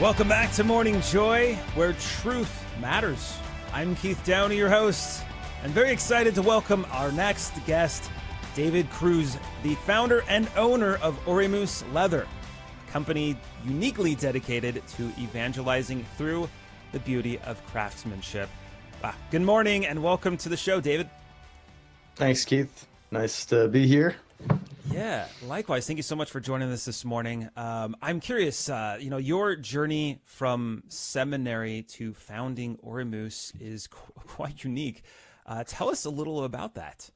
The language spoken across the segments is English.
Welcome back to Morning Joy, where truth matters. I'm Keith Downey, your host, and very excited to welcome our next guest, David Kruse, the founder and owner of OréMoose Leather, a company uniquely dedicated to evangelizing through the beauty of craftsmanship. Good morning and welcome to the show, David. Thanks, Keith. Nice to be here. Yeah, likewise. Thank you so much for joining us this morning. I'm curious, your journey from seminary to founding OréMoose is quite unique. Tell us a little about that.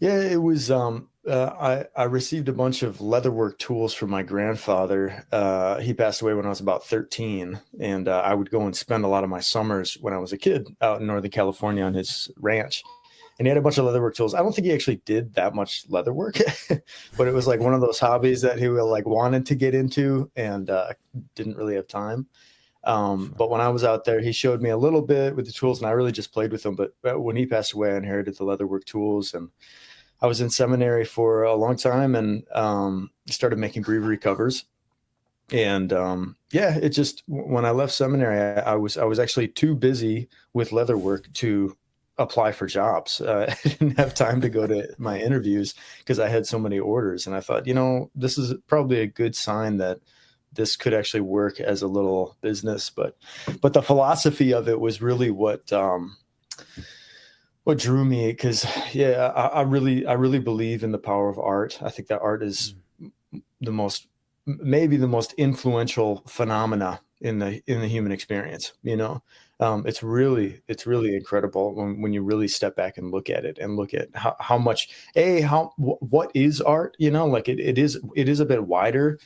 Yeah, it was, I received a bunch of leatherwork tools from my grandfather. He passed away when I was about 13, and I would go and spend a lot of my summers when I was a kid out in Northern California on his ranch. And he had a bunch of leatherwork tools. I don't think he actually did that much leatherwork, but it was like one of those hobbies that he wanted to get into and didn't really have time. But when I was out there, he showed me a little bit with the tools, and I really just played with them. But when he passed away, I inherited the leatherwork tools, and I was in seminary for a long time and started making breviary covers. And it just, when I left seminary, I was actually too busy with leatherwork to apply for jobs. I didn't have time to go to my interviews because I had so many orders. And I thought, this is probably a good sign that this could actually work as a little business. But the philosophy of it was really what drew me. Because I really believe in the power of art. I think that art is maybe the most influential phenomena in the human experience. It's really incredible when you really step back and look at it and look at how much what is art. It is a bit wider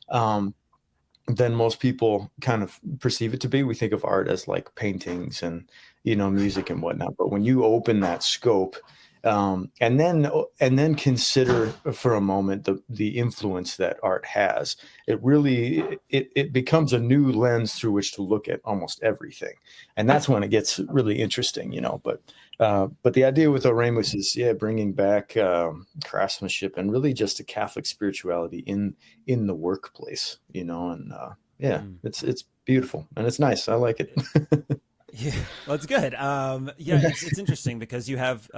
than most people kind of perceive it to be. We think of art as like paintings and music and whatnot, but when you open that scope, and then consider for a moment the influence that art has, it becomes a new lens through which to look at almost everything, and that's when it gets really interesting, But the idea with OréMoose is bringing back craftsmanship and really just a Catholic spirituality in the workplace, It's beautiful and it's nice. I like it. Yeah, well, it's good. It's interesting because you have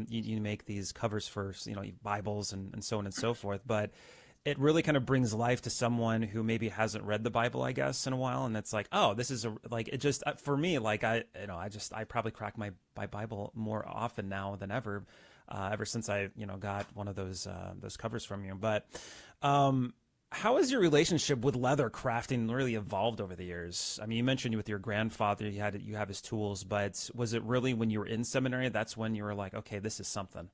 you make these covers for Bibles and so on and so forth, but it really kind of brings life to someone who maybe hasn't read the Bible, I guess, in a while, and it's like, oh, this is it just for me, like I probably crack my Bible more often now than ever, ever since I got one of those covers from you, but. How has your relationship with leather crafting really evolved over the years? I mean, you mentioned with your grandfather, you have his tools, but was it really when you were in seminary, that's when you were like, okay, this is something?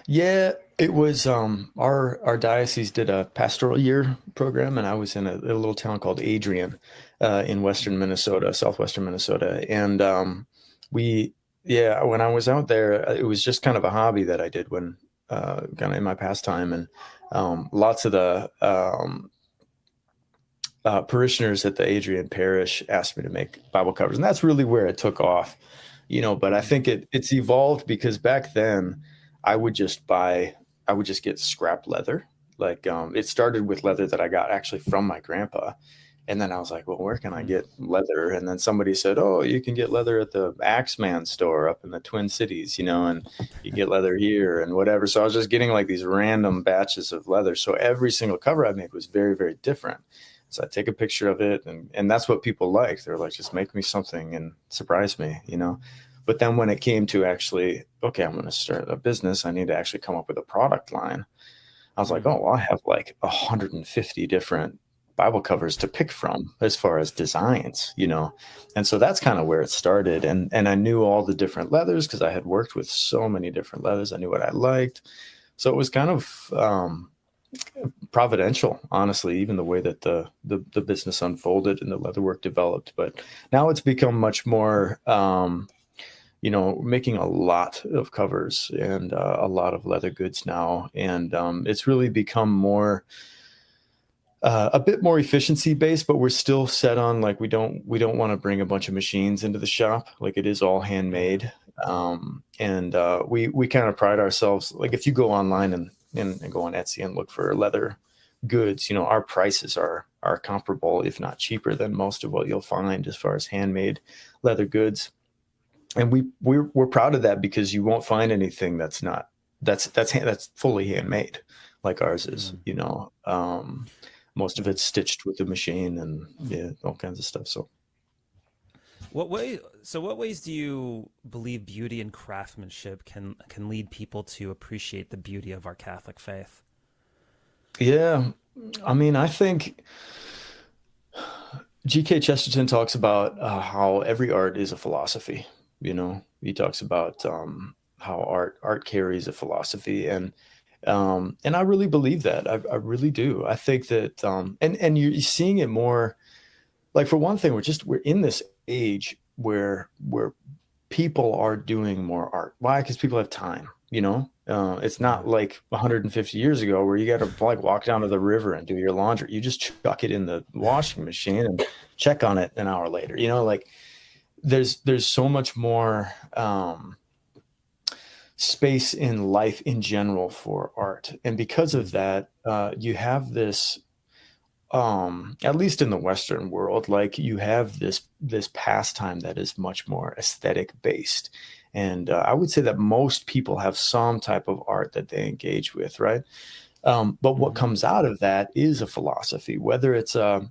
Yeah, it was, our diocese did a pastoral year program, and I was in a little town called Adrian, in western Minnesota, southwestern Minnesota. And, when I was out there, it was just kind of a hobby that I did when, kind of in my pastime. And, lots of the parishioners at the Adrian parish asked me to make Bible covers, and that's really where it took off, But I think it's evolved because back then I would just get scrap leather. Like it started with leather that I got actually from my grandpa. And then I was like, well, where can I get leather? And then somebody said, oh, you can get leather at the Axeman store up in the Twin Cities, and you get leather here and whatever. So I was just getting like these random batches of leather. So every single cover I made was very, very different. So I take a picture of it, and that's what people liked. They're like, just make me something and surprise me, But then when it came to actually, okay, I'm going to start a business, I need to actually come up with a product line. I was like, oh, well, I have like 150 different Bible covers to pick from as far as designs, And so that's kind of where it started. And I knew all the different leathers because I had worked with so many different leathers. I knew what I liked. So it was kind of providential, honestly, even the way that the business unfolded and the leatherwork developed. But now it's become much more, making a lot of covers and a lot of leather goods now. And it's really become more a bit more efficiency based, but we're still set on like we don't want to bring a bunch of machines into the shop. Like it is all handmade, and we kind of pride ourselves. Like if you go online and go on Etsy and look for leather goods, our prices are comparable, if not cheaper, than most of what you'll find as far as handmade leather goods. And we're proud of that, because you won't find anything that's fully handmade like ours is. Mm. Most of it's stitched with a machine, and yeah, all kinds of stuff. So What ways do you believe beauty and craftsmanship can lead people to appreciate the beauty of our Catholic faith? yeah, I mean, I think G.K. Chesterton talks about how every art is a philosophy. He talks about how art carries a philosophy, and I really believe that. I really do. I think that, and you're seeing it more. Like, for one thing, we're in this age where people are doing more art. Why? Because people have time. It's Yeah. not like 150 years ago where you got to like walk down to the river and do your laundry. You just chuck it in the washing machine and check on it an hour later. Like, there's so much more space in life in general for art, and because of Mm. that, you have this, at least in the Western world, like, you have this pastime that is much more aesthetic based. And I would say that most people have some type of art that they engage with, right? But what Hmm. comes out of that is a philosophy, whether it's a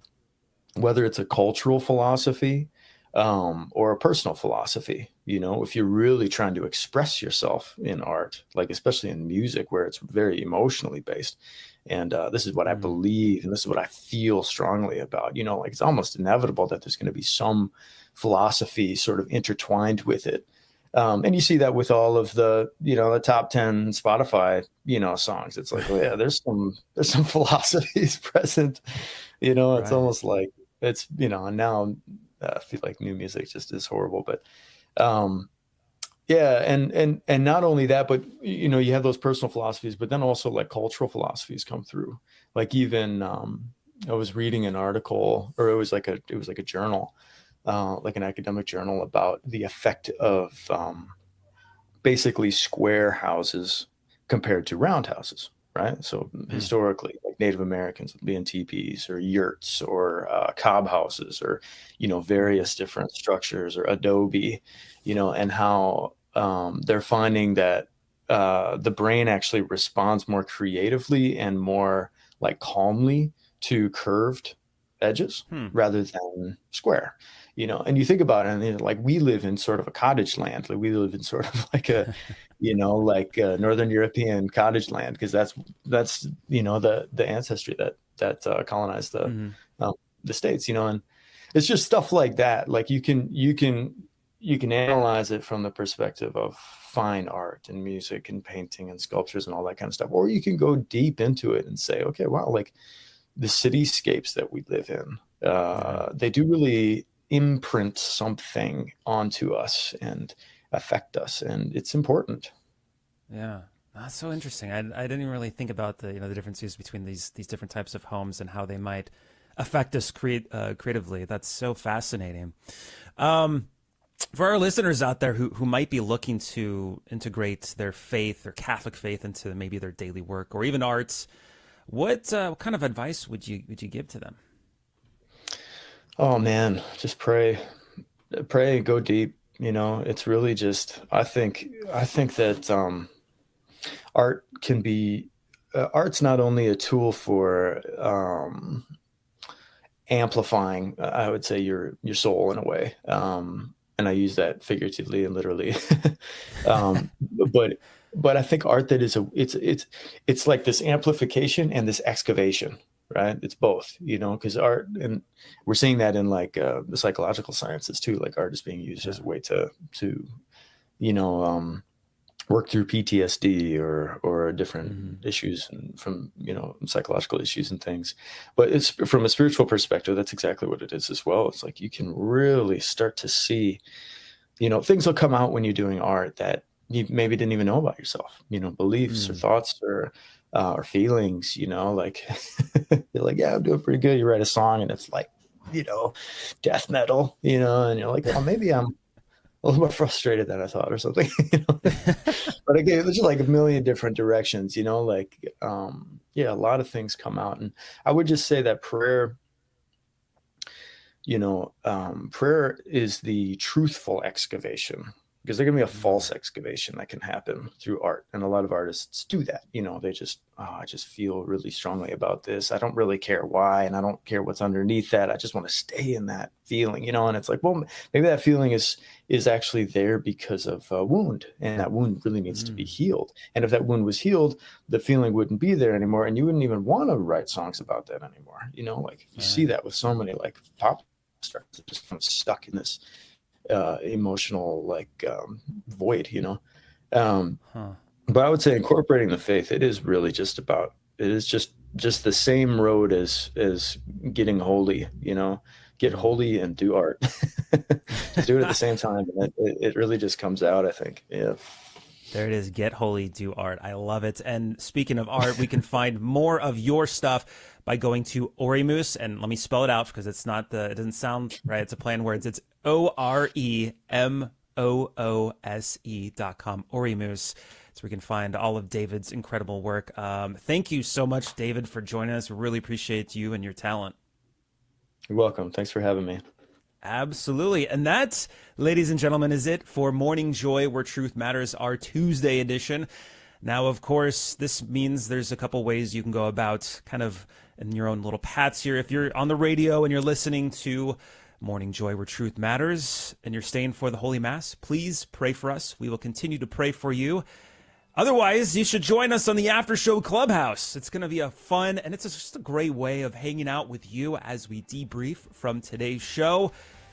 cultural philosophy, or a personal philosophy. If you're really trying to express yourself in art, like especially in music where it's very emotionally based. And this is what I Mm. believe, and this is what I feel strongly about. Like, it's almost inevitable that there's going to be some philosophy sort of intertwined with it. And you see that with all of the top 10 Spotify, songs. It's like, oh yeah, there's some philosophies present. It's Right. almost like and now I feel like new music just is horrible. But um, yeah, and not only that, but you have those personal philosophies, but then also like cultural philosophies come through. Like, even I was reading an article, or it was like a journal, like an academic journal, about the effect of basically square houses compared to round houses, right? So Mm. historically, like Native Americans would be in teepees or yurts or cob houses, or Hmm. various different structures, or adobe, and how they're finding that the brain actually responds more creatively and more like calmly to curved edges Hmm. rather than square. And you think about it, and like, we live in sort of a cottage land. Like, we live in sort of like Northern European cottage land, because that's the ancestry that colonized Hmm. the States. And it's just stuff like that. Like, you can analyze it from the perspective of fine art and music and painting and sculptures and all that kind of stuff, or you can go deep into it and say, okay, wow, like, the cityscapes that we live in, Yeah. they do really imprint something onto us and affect us, and it's important. Yeah. That's so interesting. I didn't even really think about the differences between these different types of homes and how they might affect us creatively. That's so fascinating. Um, for our listeners out there who might be looking to integrate their faith, their Catholic faith, into maybe their daily work or even arts, what kind of advice would you give to them? Oh man, just pray, go deep. It's really just, I think that art can be art's not only a tool for amplifying, I would say, your soul in a way. And I use that figuratively and literally. But I think art, that is it's like this amplification and this excavation, right? It's both, because art, and we're seeing that in like the psychological sciences too. Like, art is being used Yeah. as a way to you know work through PTSD or different Hmm. issues, and from psychological issues and things. But it's from a spiritual perspective, that's exactly what it is as well. It's like, you can really start to see, things will come out when you're doing art that you maybe didn't even know about yourself, beliefs or Mm. thoughts or feelings, like you're like, yeah, I'm doing pretty good. You write a song and it's like, you know death metal, and you're like, oh, a little more frustrated than I thought or something. But again, there's like a million different directions, like, yeah, a lot of things come out. And I would just say that prayer, prayer is the truthful excavation, because there can be a false excavation that can happen through art. And a lot of artists do that. They just, I just feel really strongly about this. I don't really care why, and I don't care what's underneath that. I just want to stay in that feeling, and it's like, well, maybe that feeling is actually there because of a wound, and that wound really needs to be healed. And if that wound was healed, the feeling wouldn't be there anymore. And you wouldn't even want to write songs about that anymore. Like you see that with so many like pop stars that just kind of stuck in this emotional void, but I would say incorporating the faith, it is really just the same road as getting holy, get holy and do art. Just do it at the same time, and it really just comes out, I think. Yeah. There it is. Get holy, do art. I love it. And speaking of art, we can find more of your stuff by going to OréMoose, and let me spell it out because it doesn't sound right. It's a play on words. It's OREMOOSE.com. OréMoose. So we can find all of David's incredible work. Thank you so much, David, for joining us. Really appreciate you and your talent. You're welcome. Thanks for having me. Absolutely. And that, ladies and gentlemen, is it for Morning Joy, Where Truth Matters, our Tuesday edition. Now, of course, this means there's a couple ways you can go about kind of in your own little paths here. If you're on the radio and you're listening to Morning Joy, Where Truth Matters, and you're staying for the Holy Mass, please pray for us. We will continue to pray for you. Otherwise, you should join us on the After Show Clubhouse. It's going to be a fun, and it's just a great way of hanging out with you as we debrief from today's show,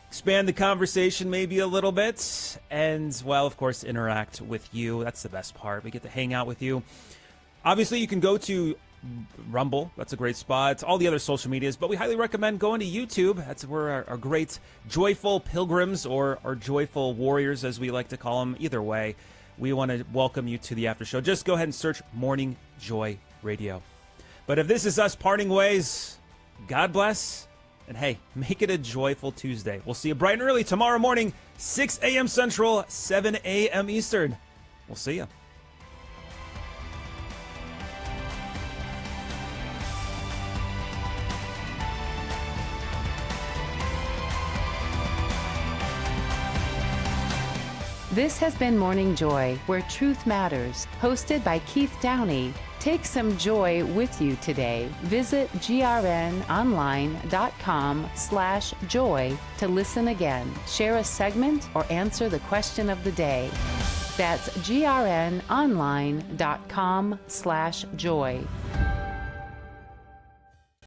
expand the conversation maybe a little bit, and, well, of course, interact with you. That's the best part. We get to hang out with you. Obviously, you can go to Rumble. That's a great spot. All the other social medias, but we highly recommend going to YouTube. That's where our great joyful pilgrims, or our joyful warriors, as we like to call them, either way, we want to welcome you to the After Show. Just go ahead and search Morning Joy Radio. But if this is us parting ways, God bless, and hey, make it a joyful Tuesday. We'll see you bright and early tomorrow morning, 6 a.m. Central, 7 a.m. Eastern. We'll see you. This has been Morning Joy, Where Truth Matters, hosted by Keith Downey. Take some joy with you today. Visit grnonline.com/joy to listen again, share a segment, or answer the question of the day. That's grnonline.com/joy.